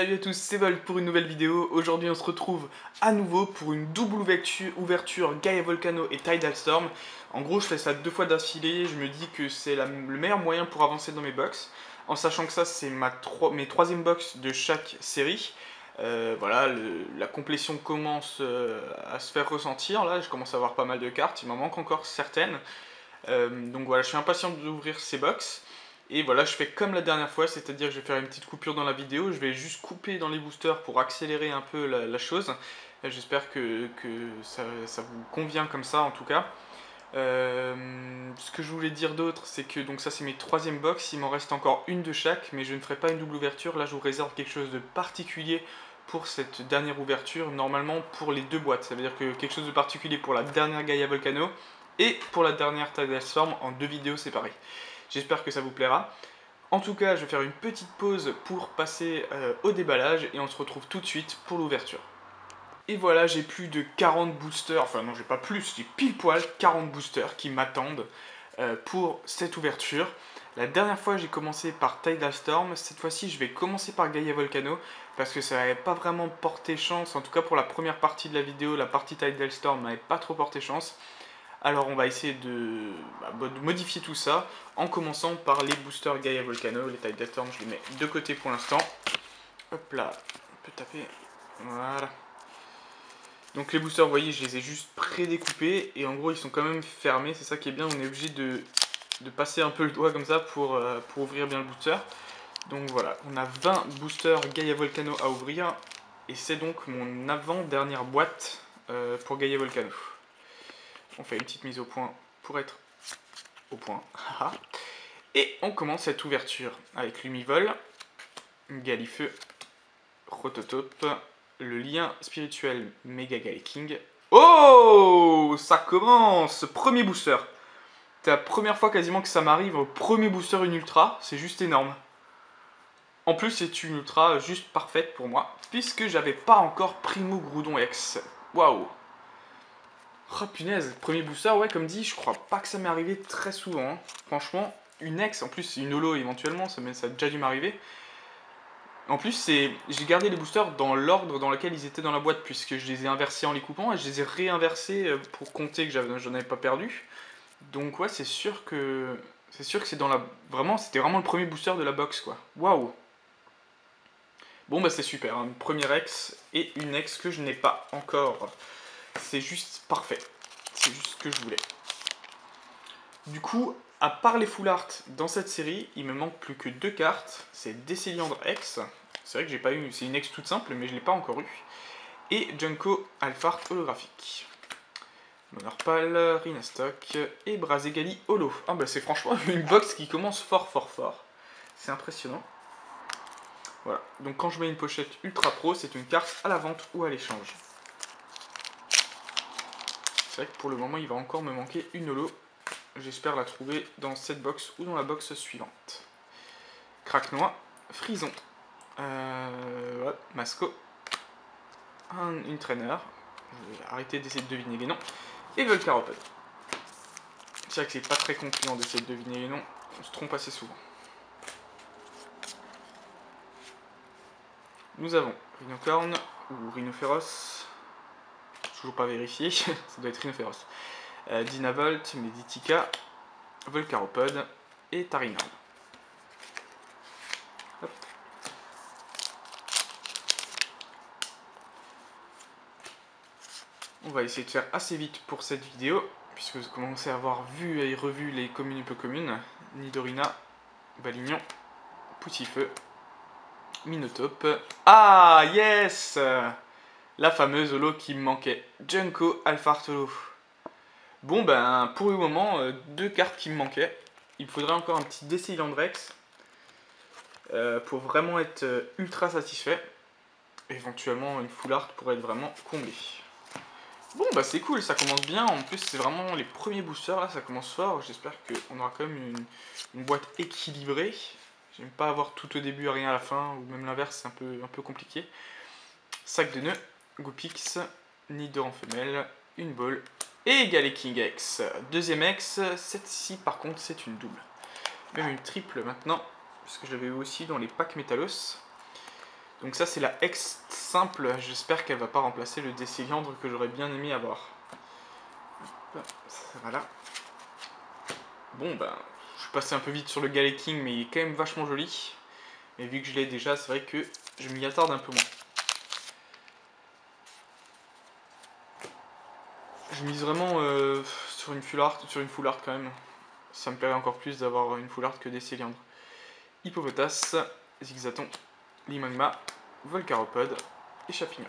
Salut à tous, c'est Volt pour une nouvelle vidéo. Aujourd'hui on se retrouve à nouveau pour une double ouverture Gaia Volcano et Tidal Storm. En gros je fais ça deux fois d'affilée, je me dis que c'est le meilleur moyen pour avancer dans mes box. En sachant que ça c'est mes troisième box de chaque série. Voilà, la complétion commence à se faire ressentir, là je commence à avoir pas mal de cartes, il m'en manque encore certaines. Donc voilà, je suis impatient d'ouvrir ces box. Et voilà, je fais comme la dernière fois, c'est-à-dire que je vais faire une petite coupure dans la vidéo, je vais juste couper dans les boosters pour accélérer un peu la chose. J'espère que ça vous convient comme ça en tout cas. Ce que je voulais dire d'autre, c'est que donc ça c'est mes troisième box, il m'en reste encore une de chaque, mais je ne ferai pas une double ouverture. Là je vous réserve quelque chose de particulier pour cette dernière ouverture, normalement pour les deux boîtes. Ça veut dire que quelque chose de particulier pour la dernière Gaia Volcano et pour la dernière Tidal Storm en deux vidéos séparées. J'espère que ça vous plaira. En tout cas, je vais faire une petite pause pour passer au déballage et on se retrouve tout de suite pour l'ouverture. Et voilà, j'ai plus de 40 boosters, enfin non, j'ai pas plus, j'ai pile poil 40 boosters qui m'attendent pour cette ouverture. La dernière fois, j'ai commencé par Tidal Storm. Cette fois-ci, je vais commencer par Gaia Volcano parce que ça n'avait pas vraiment porté chance. En tout cas, pour la première partie de la vidéo, la partie Tidal Storm n'avait pas trop porté chance. Alors on va essayer de modifier tout ça en commençant par les boosters Gaia Volcano. Les Tidal Storm, je les mets de côté pour l'instant. Hop là, on peut taper. Voilà. Donc les boosters, vous voyez, je les ai juste pré-découpés et en gros ils sont quand même fermés. C'est ça qui est bien, on est obligé de passer un peu le doigt comme ça pour ouvrir bien le booster. Donc voilà, on a 20 boosters Gaia Volcano à ouvrir et c'est donc mon avant-dernière boîte pour Gaia Volcano. On fait une petite mise au point pour être au point. Et on commence cette ouverture avec Lumivol, Galifeu, Rototope, le lien spirituel Mega King. Oh, ça commence. Premier booster. C'est la première fois quasiment que ça m'arrive au premier booster une ultra. C'est juste énorme. En plus, c'est une ultra juste parfaite pour moi, puisque j'avais pas encore Primo Groudon X. Waouh. Oh punaise, premier booster, ouais, comme dit, je crois pas que ça m'est arrivé très souvent. Hein. Franchement, une ex, en plus une holo éventuellement, ça a déjà dû m'arriver. En plus, j'ai gardé les boosters dans l'ordre dans lequel ils étaient dans la boîte, puisque je les ai inversés en les coupant et je les ai réinversés pour compter que j'en avais pas perdu. Donc ouais, c'est sûr que c'est dans la c'était vraiment le premier booster de la box quoi. Waouh. Bon bah c'est super, hein. Une première ex et une ex que je n'ai pas encore. C'est juste parfait. C'est juste ce que je voulais. Du coup, à part les full art dans cette série, il me manque plus que deux cartes. C'est Décéliandre X. C'est vrai que j'ai pas eu. C'est une ex toute simple, mais je l'ai pas encore eu. Et Junko Alphard holographique. Monorpal, Rhinastock et Brazegali Holo. Ah bah c'est franchement une box qui commence fort. C'est impressionnant. Voilà, donc quand je mets une pochette ultra pro, c'est une carte à la vente ou à l'échange. C'est vrai que pour le moment, il va encore me manquer une holo. J'espère la trouver dans cette box ou dans la box suivante. Craquenois, Frison, ouais, Masco, une traîneur. Je vais arrêter d'essayer de deviner les noms. Et Volcaropod. C'est vrai que c'est pas très concluant d'essayer de deviner les noms, on se trompe assez souvent. Nous avons Rhinocorn ou Rhinophéros, toujours pas vérifié, ça doit être Rhinophéros. Dynavolt, Meditica, Volcaropod et Tarinard. On va essayer de faire assez vite pour cette vidéo, puisque vous commencez à avoir vu et revu les communes et peu communes. Nidorina, Balignon, Poutifeu, Minotape. Ah, yes! La fameuse holo qui me manquait. Junko Alphard Holo. Bon, ben, pour le moment, deux cartes qui me manquaient. Il faudrait encore un petit Décéliandre X pour vraiment être ultra satisfait. Éventuellement, une full art pourrait être vraiment comblée. Bon bah c'est cool, ça commence bien, en plus c'est vraiment les premiers boosters là, ça commence fort, j'espère qu'on aura quand même une boîte équilibrée. J'aime pas avoir tout au début et rien à la fin, ou même l'inverse c'est un peu compliqué. Sac de nœuds, Goopix, Nido en femelle, une ball et King X. Deuxième X, cette-ci par contre c'est une double. Même une triple maintenant, parce que je l'avais eu aussi dans les packs Métalos. Donc ça c'est la X simple, j'espère qu'elle va pas remplacer le Décéliandre que j'aurais bien aimé avoir. Voilà. Bon ben, je suis passé un peu vite sur le Galet King, mais il est quand même vachement joli. Mais vu que je l'ai déjà, c'est vrai que je m'y attarde un peu moins. Je mise vraiment sur une full art quand même. Ça me plairait encore plus d'avoir une full art que des cylindres. Hippopotas, Zigzaton, Limagma, Volcaropode et Chapignon.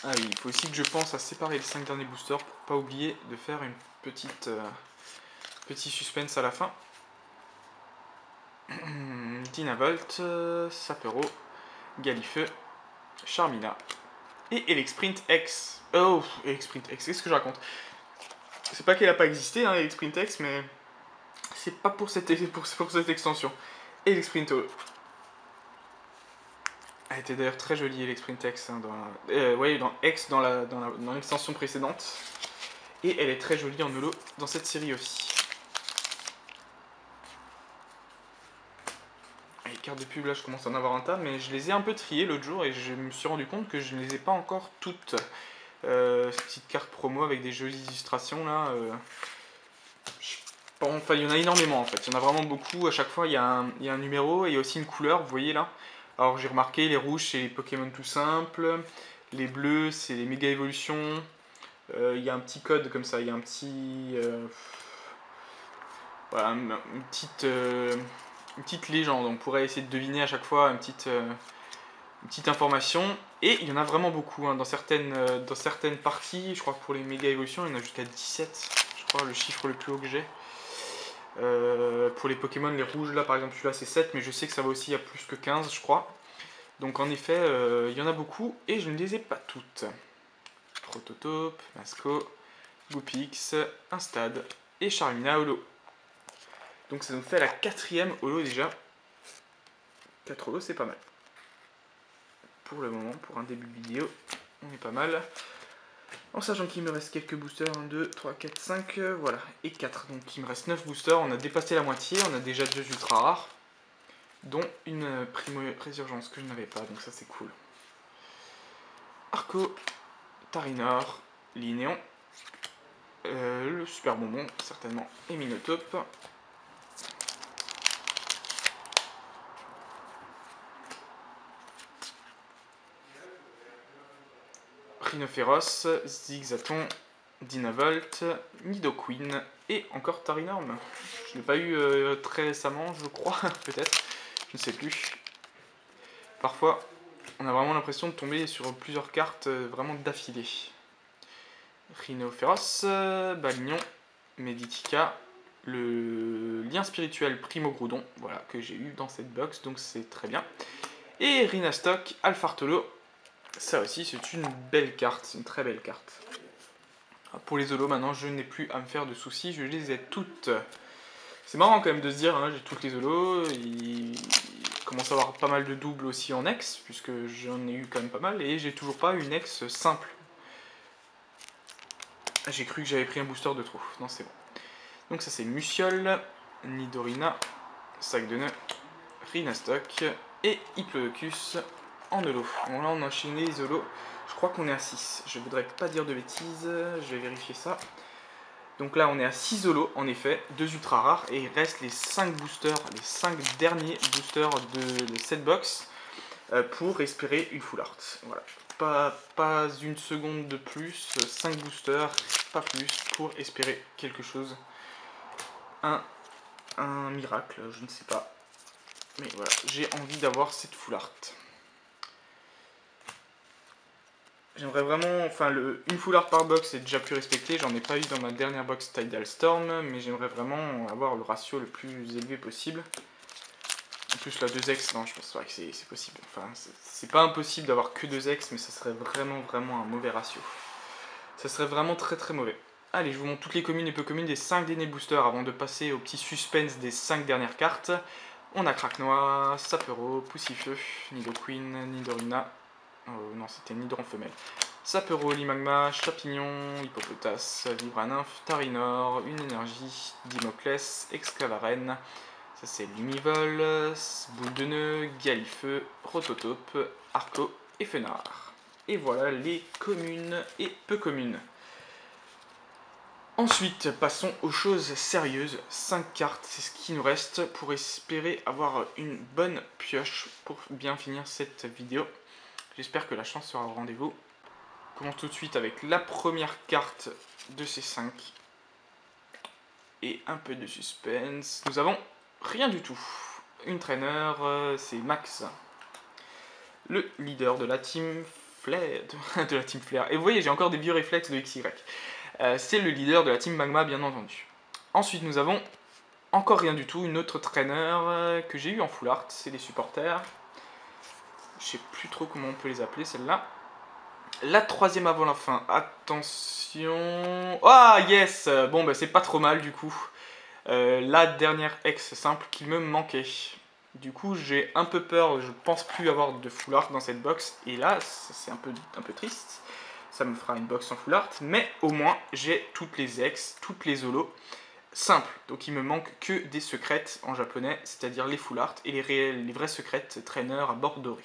Ah oui, il faut aussi que je pense à séparer les 5 derniers boosters pour pas oublier de faire une petite petit suspense à la fin. Dynavolt, Sapero, Galifeu, Charmina et Elexprint X. Oh, Elexprint X, qu'est-ce que je raconte? C'est pas qu'elle a pas existé, hein, Elexprint X, mais c'est pas pour cette extension. Elexprint O. Elle était d'ailleurs très jolie, Elexprint X, hein, dans X, dans l'extension précédente. Et elle est très jolie en holo dans cette série aussi. Les cartes de pub, là, je commence à en avoir un tas, mais je les ai un peu triées l'autre jour et je me suis rendu compte que je ne les ai pas encore toutes. Ces petites cartes promo avec des jolies illustrations, là. Enfin, il y en a énormément, en fait. Il y en a vraiment beaucoup. À chaque fois, il y a un numéro et il y a aussi une couleur, vous voyez, là. Alors, j'ai remarqué, les rouges, c'est les Pokémon tout simples. Les bleus, c'est les méga évolutions. Il y a un petit code comme ça, il y a un petit... voilà, une petite légende. On pourrait essayer de deviner à chaque fois une petite information. Et il y en a vraiment beaucoup, hein. Dans certaines parties, je crois que pour les méga évolutions, il y en a jusqu'à 17. Je crois le chiffre le plus haut que j'ai. Pour les Pokémon, les rouges, là par exemple, celui-là c'est 7, mais je sais que ça va aussi à plus que 15, je crois. Donc en effet, il y en a beaucoup et je ne les ai pas toutes. Prototope, Masco, Goopix, Instad et Charmina Holo. Donc ça nous fait la 4ème Holo déjà. 4 Holo, c'est pas mal. Pour le moment, pour un début de vidéo, on est pas mal. En sachant qu'il me reste quelques boosters, 1, 2, 3, 4, 5, voilà, et 4. Donc il me reste 9 boosters, on a dépassé la moitié, on a déjà 2 ultra rares, dont une primo résurgence que je n'avais pas, donc ça c'est cool. Arco, Tarinor, Linéon, le super bonbon certainement, et Minotope. Rhinophéros, Zigzaton, Dynavolt, Nidoqueen et encore Tarinorm. Je ne l'ai pas eu très récemment, je crois, peut-être, je ne sais plus. Parfois, on a vraiment l'impression de tomber sur plusieurs cartes vraiment d'affilée. Rhinophéros, Balignon, Meditica, le lien spirituel Primo Groudon, voilà, que j'ai eu dans cette box, donc c'est très bien. Et Rhinastock, Alfartolo, ça aussi c'est une belle carte, c'est une très belle carte. Pour les holos maintenant, je n'ai plus à me faire de soucis, je les ai toutes. C'est marrant quand même de se dire, hein, j'ai toutes les holos, il commence à avoir pas mal de doubles aussi en ex, puisque j'en ai eu quand même pas mal, et j'ai toujours pas une ex simple. J'ai cru que j'avais pris un booster de trop, non c'est bon. Donc ça c'est Musiole, Nidorina, Sac de Nœud, Rhinastock et Hiplodocus en holo. Bon là on a enchaîné les holos, je crois qu'on est à 6, je voudrais pas dire de bêtises, je vais vérifier ça. Donc là on est à 6 holos en effet, 2 ultra rares et il reste les 5 boosters, les 5 derniers boosters de cette box pour espérer une full art. Voilà. Pas une seconde de plus, 5 boosters, pas plus, pour espérer quelque chose. Un miracle, je ne sais pas. Mais voilà, j'ai envie d'avoir cette full art. J'aimerais vraiment, enfin une full art par box est déjà plus respecté, j'en ai pas eu dans ma dernière box Tidal Storm, mais j'aimerais vraiment avoir le ratio le plus élevé possible. En plus la 2x, non je pense pas que c'est possible. Enfin c'est pas impossible d'avoir que 2x, mais ça serait vraiment un mauvais ratio. Ça serait vraiment très mauvais. Allez, je vous montre toutes les communes et peu communes des 5 derniers boosters avant de passer au petit suspense des 5 dernières cartes. On a Craquenois, Sapero, Poussifeu, Nidoqueen, Nidorina. Non, c'était Nidoran femelle. Sapero, Limagma, Chapignon, Hippopotas, Vibra Nymph, Tarinor, une énergie, Dimoclès, Excavaren. Ça c'est Lumivol, Boule de Nœud, Galifeu, Rototope, Arco et Fenard. Et voilà les communes et peu communes. Ensuite, passons aux choses sérieuses. 5 cartes, c'est ce qui nous reste pour espérer avoir une bonne pioche pour bien finir cette vidéo. J'espère que la chance sera au rendez-vous. On commence tout de suite avec la première carte de ces 5. Et un peu de suspense. Nous avons rien du tout. Une trainer, c'est Max. Le leader de la team Flair. De la team Flair. Et vous voyez, j'ai encore des vieux réflexes de XY. C'est le leader de la team Magma, bien entendu. Ensuite, nous avons encore rien du tout, une autre trainer que j'ai eu en full art, c'est les supporters. Je sais plus trop comment on peut les appeler, celle-là. La troisième avant la fin, attention... Ah, yes. Bon, bah c'est pas trop mal, du coup. La dernière ex simple qui me manquait. Du coup, j'ai un peu peur, je pense plus avoir de full art dans cette box. Et là, c'est un peu triste. Ça me fera une box en full art, mais au moins j'ai toutes les ex, toutes les holos simples. Donc il me manque que des secrètes en japonais, c'est-à-dire les full art et les vrais secrètes trainer à bord doré.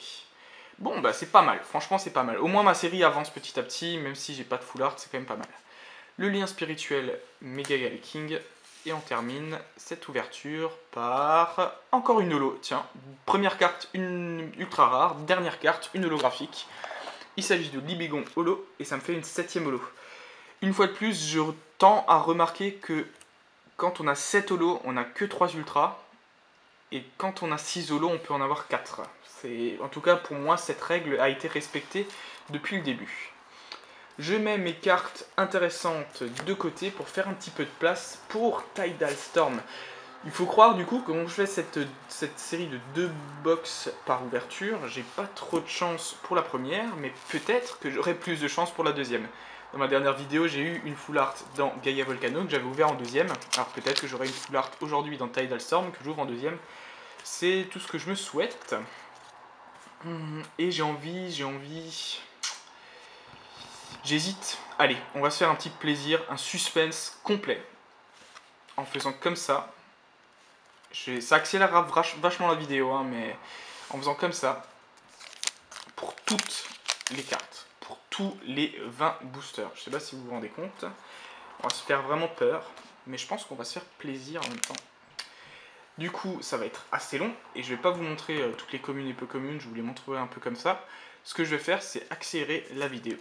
Bon bah c'est pas mal, franchement c'est pas mal. Au moins ma série avance petit à petit, même si j'ai pas de full art, c'est quand même pas mal. Le lien spirituel Mega Gal King. Et on termine cette ouverture par encore une holo. Tiens, première carte, une ultra rare, dernière carte, une holographique. Il s'agit de Libigon holo et ça me fait une 7ème holo. Une fois de plus, je tends à remarquer que quand on a 7 holos, on n'a que 3 ultras. Et quand on a 6 holos, on peut en avoir 4. En tout cas, pour moi, cette règle a été respectée depuis le début. Je mets mes cartes intéressantes de côté pour faire un petit peu de place pour Tidal Storm. Il faut croire du coup que quand je fais cette série de 2 box par ouverture, j'ai pas trop de chance pour la première, mais peut-être que j'aurai plus de chance pour la deuxième. Dans ma dernière vidéo, j'ai eu une full art dans Gaia Volcano que j'avais ouvert en deuxième. Alors peut-être que j'aurai une full art aujourd'hui dans Tidal Storm que j'ouvre en deuxième. C'est tout ce que je me souhaite. Et j'ai envie... J'hésite. Allez, on va se faire un petit plaisir, un suspense complet. En faisant comme ça. Ça accélérera vachement la vidéo, hein, mais en faisant comme ça, pour toutes les cartes, pour tous les 20 boosters. Je sais pas si vous vous rendez compte. On va se faire vraiment peur, mais je pense qu'on va se faire plaisir en même temps. Du coup, ça va être assez long, et je vais pas vous montrer toutes les communes et peu communes, je vous les montrerai un peu comme ça. Ce que je vais faire, c'est accélérer la vidéo.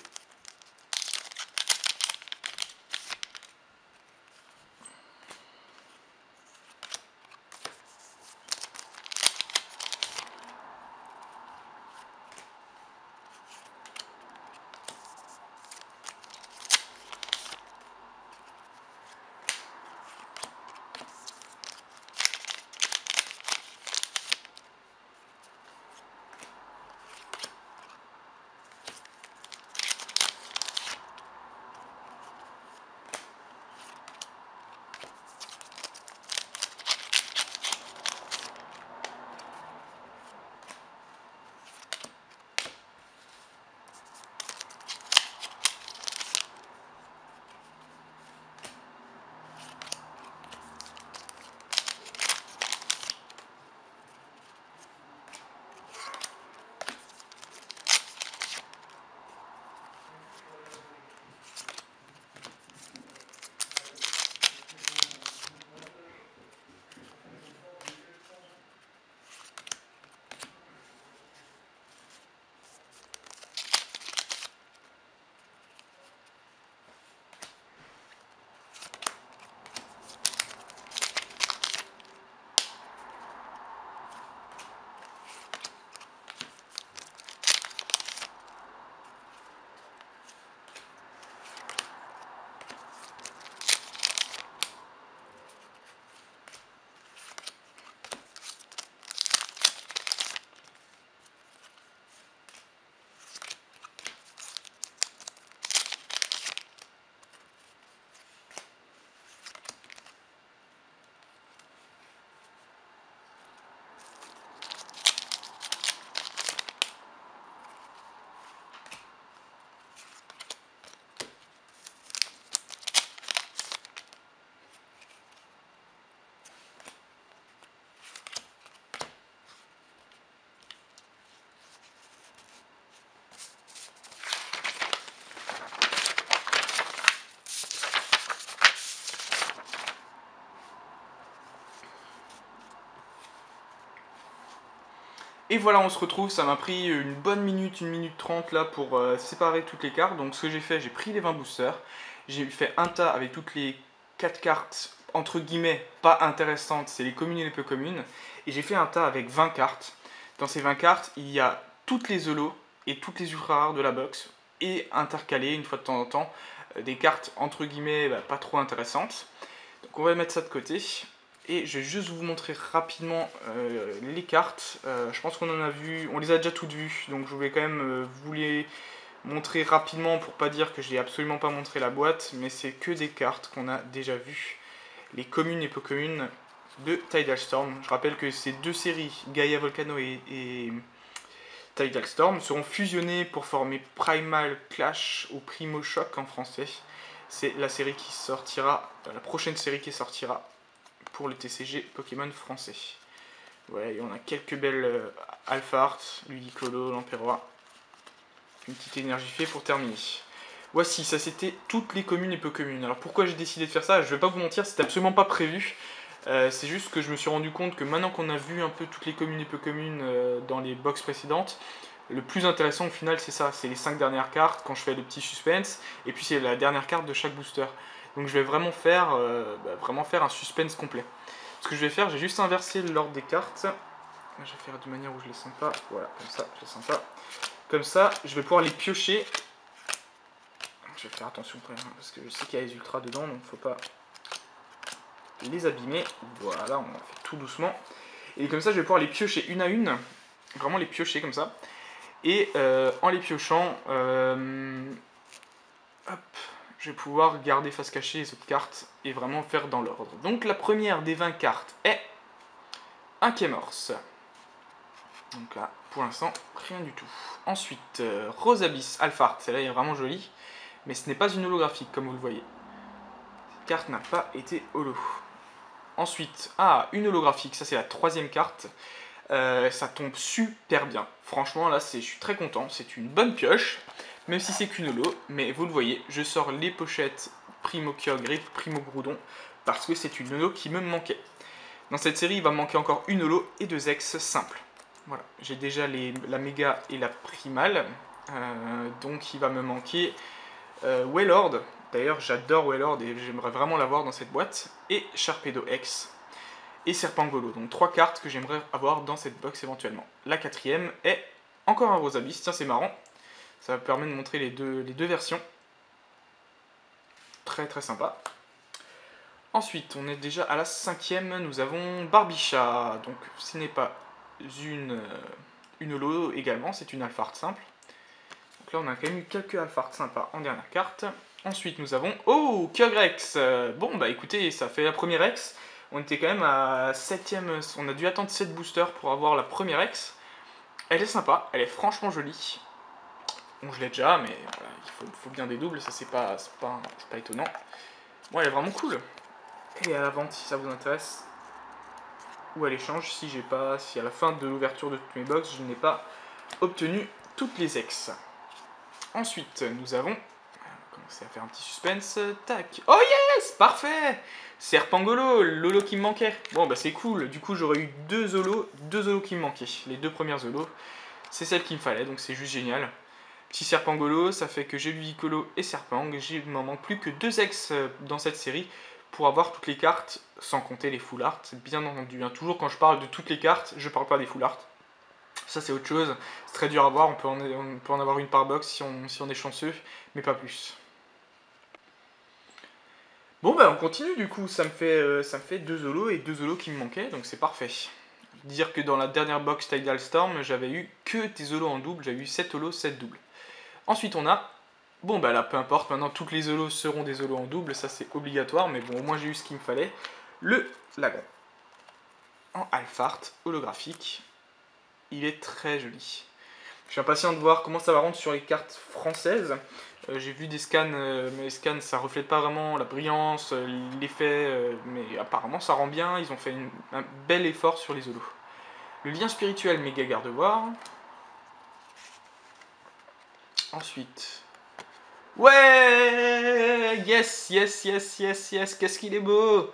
Et voilà, on se retrouve, ça m'a pris une bonne minute, 1 minute 30 là pour séparer toutes les cartes. Donc ce que j'ai fait, j'ai pris les 20 boosters, j'ai fait un tas avec toutes les 4 cartes entre guillemets pas intéressantes, c'est les communes et les peu communes. Et j'ai fait un tas avec 20 cartes. Dans ces 20 cartes, il y a toutes les holos et toutes les ultra rares de la box. Et intercalées une fois de temps en temps, des cartes entre guillemets pas trop intéressantes. Donc on va mettre ça de côté. Et je vais juste vous montrer rapidement les cartes. Je pense qu'on en a vu, on les a déjà toutes vues, donc je voulais quand même vous les montrer rapidement pour pas dire que je n'ai absolument pas montré la boîte, mais c'est que des cartes qu'on a déjà vues. Les communes et peu communes de Tidal Storm. Je rappelle que ces deux séries, Gaia Volcano et Tidal Storm, seront fusionnées pour former Primal Clash ou Primo Shock en français. C'est la série qui sortira, la prochaine série qui sortira pour le TCG Pokémon français. Voilà, et on a quelques belles Alpha Art, Ludicolo, l'Emperor. Une petite énergie fait pour terminer. Voici, ça c'était toutes les communes et peu communes. Alors pourquoi j'ai décidé de faire ça? Je vais pas vous mentir, c'était absolument pas prévu. C'est juste que je me suis rendu compte que maintenant qu'on a vu un peu toutes les communes et peu communes dans les box précédentes, le plus intéressant au final c'est ça, c'est les 5 dernières cartes quand je fais le petit suspense, et puis c'est la dernière carte de chaque booster. Donc je vais vraiment faire un suspense complet. Ce que je vais faire, j'ai juste inversé l'ordre des cartes. Je vais faire d'une manière où je les sens pas. Voilà, comme ça, je les sens pas. Comme ça, je vais pouvoir les piocher. Je vais faire attention quand même, parce que je sais qu'il y a les ultras dedans, donc faut pas les abîmer. Voilà, on en fait tout doucement. Et comme ça, je vais pouvoir les piocher une à une. Vraiment les piocher comme ça. Et en les piochant, hop, je vais pouvoir garder face cachée les autres cartes et vraiment faire dans l'ordre. Donc la première des 20 cartes est un Kémorse. Donc là, pour l'instant, rien du tout. Ensuite, Rose Abyss Alpha Art, celle-là est vraiment jolie, mais ce n'est pas une holographique comme vous le voyez. Cette carte n'a pas été holo. Ensuite, une holographique, ça c'est la troisième carte. Ça tombe super bien. Franchement, là, je suis très content. C'est une bonne pioche, même si c'est qu'une holo. Mais vous le voyez, je sors les pochettes Primo Kyogre, Primo Groudon, parce que c'est une holo qui me manquait. Dans cette série, il va me manquer encore une holo et 2 ex simples. Voilà, j'ai déjà la méga et la primale. Donc il va me manquer Wailord. D'ailleurs, j'adore Wailord et j'aimerais vraiment l'avoir dans cette boîte. Et Sharpedo X. Et Serpangolo. Donc 3 cartes que j'aimerais avoir dans cette box éventuellement. La quatrième est encore un Rose Abyss. Tiens, c'est marrant. Ça me permet de montrer les deux versions. Très très sympa. Ensuite, on est déjà à la cinquième. Nous avons Barbicha. Donc ce n'est pas une holo également, c'est une Alpha Art simple. Donc là, on a quand même eu quelques Alpha Art sympas en dernière carte. Ensuite, nous avons Kyogrex. Bon, bah écoutez, ça fait la première ex. On était quand même à 7ème. On a dû attendre 7 boosters pour avoir la première ex. Elle est sympa, elle est franchement jolie. Bon, je l'ai déjà, mais voilà, il faut bien des doubles, ça c'est pas étonnant. Bon, elle est vraiment cool. Elle est à la vente si ça vous intéresse. Ou à l'échange si à la fin de l'ouverture de toutes mes box, je n'ai pas obtenu toutes les ex. Ensuite, nous avons... On va commencer à faire un petit suspense. Tac. Oh yes, parfait. Serpangolo, l'holo qui me manquait. Bon, bah c'est cool. Du coup, j'aurais eu deux holos qui me manquaient. Les deux premières holos, c'est celles qu'il me fallait, donc c'est juste génial. Petit Serpangolo, ça fait que j'ai Ludicolo et Serpang. Il m'en manque plus que 2 ex dans cette série pour avoir toutes les cartes, sans compter les full art, bien entendu. Hein. Toujours quand je parle de toutes les cartes, je parle pas des full art. Ça c'est autre chose, c'est très dur à voir, on peut en avoir une par box si on est chanceux, mais pas plus. Bon bah on continue du coup, ça me fait 2 holos et 2 holos qui me manquaient, donc c'est parfait. Dire que dans la dernière box Tidal Storm, j'avais eu que des holos en double, j'avais eu 7 holos, 7 doubles. Ensuite on a, bon bah là peu importe, maintenant toutes les holos seront des holos en double, ça c'est obligatoire, mais bon au moins j'ai eu ce qu'il me fallait. Le Lagon, en Alpha Art holographique, il est très joli. Je suis impatient de voir comment ça va rendre sur les cartes françaises. J'ai vu des scans, mais les scans ça reflète pas vraiment la brillance, l'effet, mais apparemment ça rend bien, ils ont fait un bel effort sur les holos. Le lien spirituel méga gardevoir. Ensuite... Ouais, yes, qu'est-ce qu'il est beau.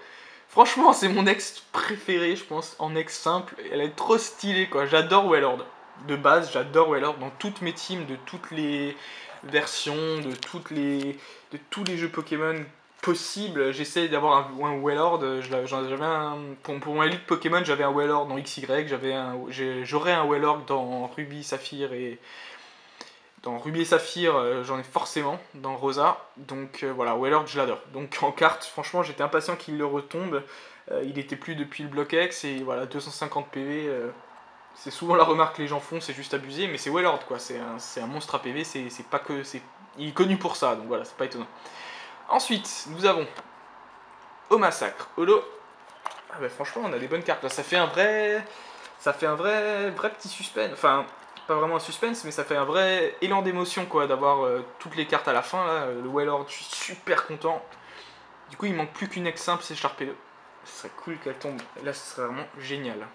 Franchement, c'est mon ex préféré, je pense, en ex simple. Elle est trop stylée, quoi. J'adore Wailord. De base, j'adore Wailord dans toutes mes teams, de toutes les versions, de tous les jeux Pokémon possibles. J'essaie d'avoir un Wailord. J'avais pour mon élite Pokémon, j'avais un Wailord dans XY, j'aurais un Wailord dans Ruby, Saphir et dans Ruby et Saphir, j'en ai forcément dans Rosa. Donc voilà, Wailord, je l'adore. Donc en carte, franchement, j'étais impatient qu'il le retombe. Il était plus depuis le bloc X et voilà, 250 PV. C'est souvent la remarque que les gens font, c'est juste abusé, mais c'est Wailord quoi. C'est un monstre à PV, c'est pas que. Il est connu pour ça, donc voilà, c'est pas étonnant. Ensuite, nous avons Au Massacre, Holo. Ah bah franchement, on a des bonnes cartes là. Ça fait un vrai petit suspense. Enfin, pas vraiment un suspense, mais ça fait un vrai élan d'émotion quoi, d'avoir toutes les cartes à la fin là. Le Wailord, je suis super content. Du coup, il manque plus qu'une ex simple, c'est Sharpedo. Ce serait cool qu'elle tombe. Là, ce serait vraiment génial.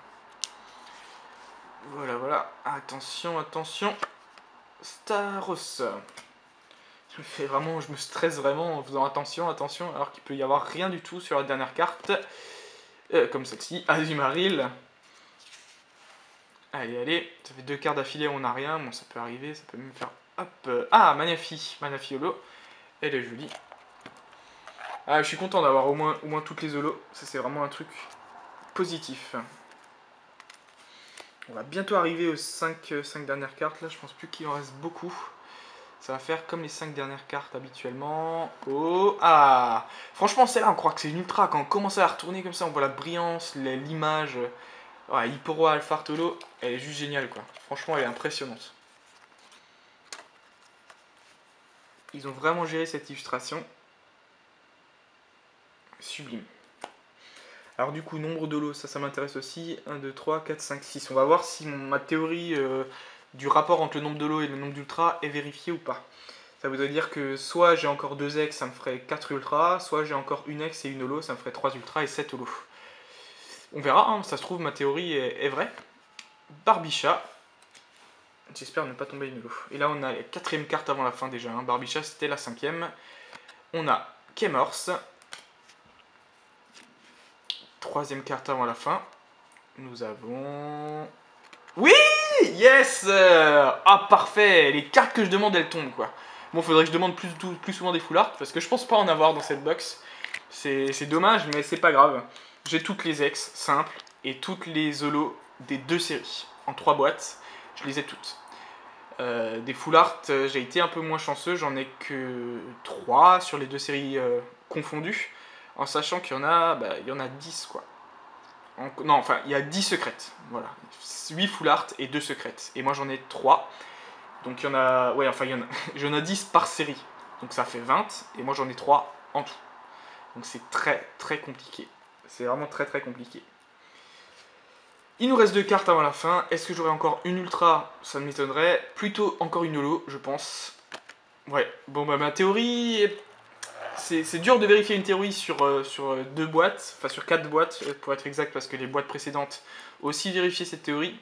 Voilà, voilà. Attention, attention. Staros. Je me stresse vraiment en faisant attention, attention, alors qu'il peut y avoir rien du tout sur la dernière carte. Comme celle-ci, Azumarill. Allez, allez, ça fait 2 cartes d'affilée, on n'a rien. Bon, ça peut arriver, ça peut même faire. Hop. Ah, Manafi Holo. Elle est jolie. Ah, je suis content d'avoir au moins toutes les holos. Ça, c'est vraiment un truc positif. On va bientôt arriver aux 5 dernières cartes. Là, je pense plus qu'il en reste beaucoup. Ça va faire comme les 5 dernières cartes habituellement. Oh, ah. Franchement, celle-là, on croit que c'est une ultra. Quand on commence à la retourner comme ça, on voit la brillance, l'image. Ouais, Hyporo Alfartolo, elle est juste géniale, quoi. Franchement, elle est impressionnante. Ils ont vraiment géré cette illustration. Sublime. Alors du coup, nombre de lots, ça m'intéresse aussi. 1, 2, 3, 4, 5, 6. On va voir si ma théorie du rapport entre le nombre de lots et le nombre d'ultras est vérifiée ou pas. Ça voudrait dire que soit j'ai encore 2 ex, ça me ferait 4 ultras, soit j'ai encore une ex et une holo, ça me ferait 3 ultras et 7 holos. On verra, hein, ça se trouve ma théorie est vraie. Barbicha. J'espère ne pas tomber une holo. Et là on a la 4ème carte avant la fin déjà. Hein. Barbicha c'était la 5ème. On a Kemors. 3ème carte avant la fin. Nous avons... Oui! Yes! Ah parfait! Les cartes que je demande elles tombent quoi. Bon, faudrait que je demande plus souvent des full art parce que je pense pas en avoir dans cette box. C'est dommage, mais c'est pas grave. J'ai toutes les ex simples et toutes les holos des 2 séries en 3 boîtes. Je les ai toutes. Des full art, j'ai été un peu moins chanceux. J'en ai que 3 sur les 2 séries confondues. En sachant qu'il y en a, il y en a 10 quoi. Non, enfin, il y a 10 secrètes. Voilà. 8 full art et 2 secrètes. Et moi j'en ai 3. Donc il y en a. Ouais, enfin, j'en ai 10 par série. Donc ça fait 20. Et moi j'en ai 3 en tout. Donc c'est très très compliqué. C'est vraiment très très compliqué. Il nous reste 2 cartes avant la fin. Est-ce que j'aurai encore une ultra? Ça m'étonnerait. Plutôt encore une holo, je pense. Ouais, bon bah ma théorie. C'est dur de vérifier une théorie sur 2 boîtes, enfin sur 4 boîtes pour être exact, parce que les boîtes précédentes ont aussi vérifié cette théorie.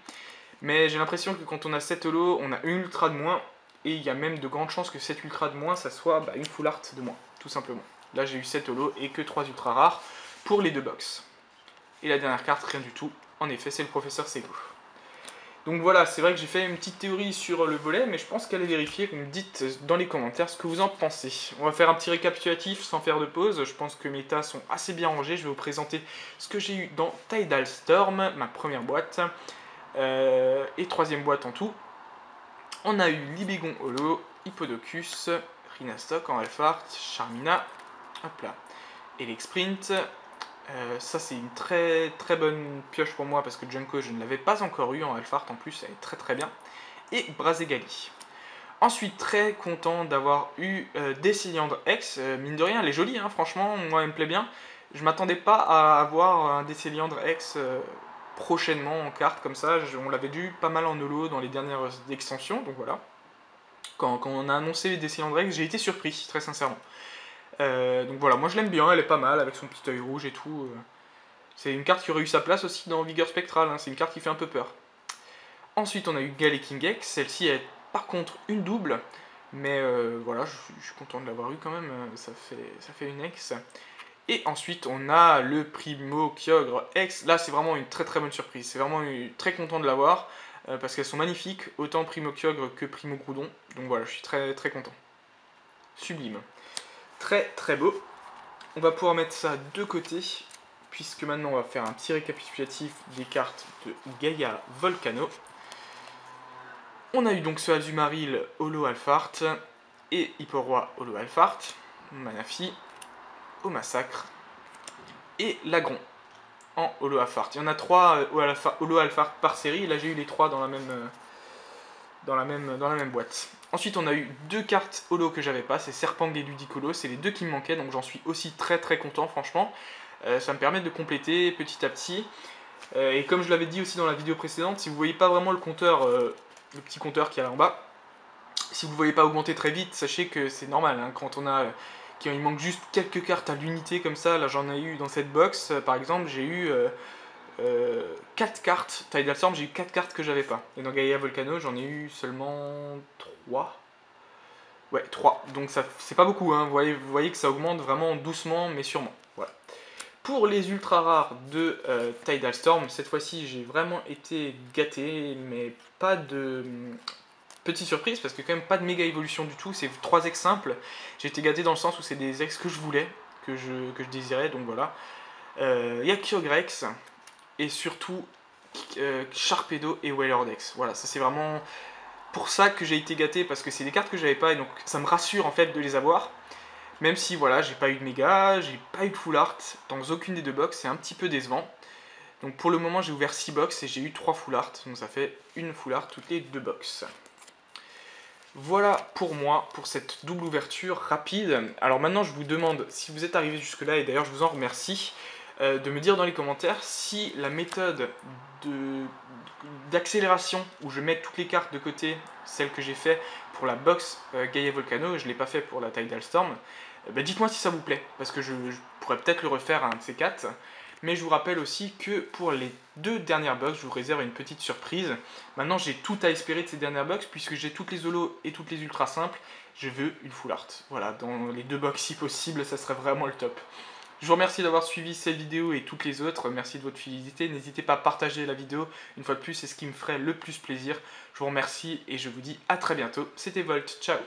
Mais j'ai l'impression que quand on a 7 holos, on a une ultra de moins. Et il y a même de grandes chances que cette ultra de moins, ça soit une full art de moins, tout simplement. Là j'ai eu 7 holos et que 3 ultra rares pour les 2 box. Et la dernière carte, rien du tout. En effet, c'est le professeur Sego. Donc voilà, c'est vrai que j'ai fait une petite théorie sur le volet, mais je pense qu'elle est vérifiée. Vous me dites dans les commentaires ce que vous en pensez. On va faire un petit récapitulatif sans faire de pause. Je pense que mes tas sont assez bien rangés. Je vais vous présenter ce que j'ai eu dans Tidal Storm, ma première boîte, et 3ème boîte en tout. On a eu Libégon Holo, Hippodocus, Rhinastock en Alphart, Charmina, hop là, Elexprint. Ça c'est une très très bonne pioche pour moi parce que Junko je ne l'avais pas encore eu en Alphart en plus, elle est très très bien. Et Brazegali. Ensuite très content d'avoir eu des Cylindres X, mine de rien elle est jolie hein, franchement moi elle me plaît bien. Je m'attendais pas à avoir un Déciliandre X prochainement en carte comme ça, on l'avait dû pas mal en holo dans les dernières extensions, donc voilà. Quand on a annoncé les Déciliandres X, j'ai été surpris, très sincèrement. Donc voilà, moi je l'aime bien, elle est pas mal avec son petit œil rouge et tout. C'est une carte qui aurait eu sa place aussi dans Vigueur Spectrale, hein, c'est une carte qui fait un peu peur. Ensuite on a eu Galeking X, celle-ci est par contre une double, mais voilà, je suis content de l'avoir eu quand même, ça fait une ex. Et ensuite on a le Primo Kyogre X, là c'est vraiment une très très bonne surprise, c'est vraiment très content de l'avoir, parce qu'elles sont magnifiques, autant Primo Kyogre que Primo Groudon, donc voilà, je suis très très content. Sublime. Très très beau. On va pouvoir mettre ça de côté, puisque maintenant on va faire un petit récapitulatif des cartes de Gaia Volcano. On a eu donc ce Azumarill Holo Alphart, et Hipporoi Holo Alphart, Manafi, au Massacre, et Lagron en Holo Alphart. Il y en a 3 Holo Alphart par série, là j'ai eu les 3 dans la même boîte. Ensuite on a eu 2 cartes holo que j'avais pas, c'est Serpang et Ludicolo, c'est les 2 qui me manquaient, donc j'en suis aussi très très content franchement. Ça me permet de compléter petit à petit. Et comme je l'avais dit aussi dans la vidéo précédente, si vous voyez pas vraiment le compteur, le petit compteur qui est là en bas, si vous ne le voyez pas augmenter très vite, sachez que c'est normal, hein, quand il manque juste quelques cartes à l'unité comme ça, là j'en ai eu dans cette box, par exemple, j'ai eu 4 cartes, Tidal Storm, j'ai eu 4 cartes que j'avais pas. Et dans Gaia Volcano, j'en ai eu seulement 3. Ouais, 3. Donc c'est pas beaucoup, hein. Vous voyez que ça augmente vraiment doucement, mais sûrement. Voilà. Pour les ultra rares de Tidal Storm, cette fois-ci j'ai vraiment été gâté, mais pas de petite surprise, parce que quand même pas de méga évolution du tout, c'est 3 ex simples. J'ai été gâté dans le sens où c'est des ex que je voulais, que je désirais, donc voilà. Il y a Kyogrex, et surtout Sharpedo et Wailordex. Voilà, ça c'est vraiment pour ça que j'ai été gâté, parce que c'est des cartes que j'avais pas, et donc ça me rassure en fait de les avoir. Même si voilà, j'ai pas eu de méga, j'ai pas eu de full art dans aucune des 2 box, c'est un petit peu décevant. Donc pour le moment j'ai ouvert 6 box et j'ai eu 3 full art, donc ça fait une full art toutes les 2 box. Voilà pour moi, pour cette double ouverture rapide. Alors maintenant je vous demande, si vous êtes arrivé jusque là, et d'ailleurs je vous en remercie, de me dire dans les commentaires si la méthode d'accélération où je mets toutes les cartes de côté, celle que j'ai fait pour la box Gaia Volcano, je ne l'ai pas fait pour la Tidal Storm, dites-moi si ça vous plaît, parce que je pourrais peut-être le refaire à un de ces 4. Mais je vous rappelle aussi que pour les 2 dernières box, je vous réserve une petite surprise. Maintenant, j'ai tout à espérer de ces dernières box, puisque j'ai toutes les holos et toutes les ultra simples. Je veux une full art. Voilà, dans les 2 box si possible, ça serait vraiment le top. Je vous remercie d'avoir suivi cette vidéo et toutes les autres. Merci de votre fidélité. N'hésitez pas à partager la vidéo. Une fois de plus, c'est ce qui me ferait le plus plaisir. Je vous remercie et je vous dis à très bientôt. C'était Volt. Ciao.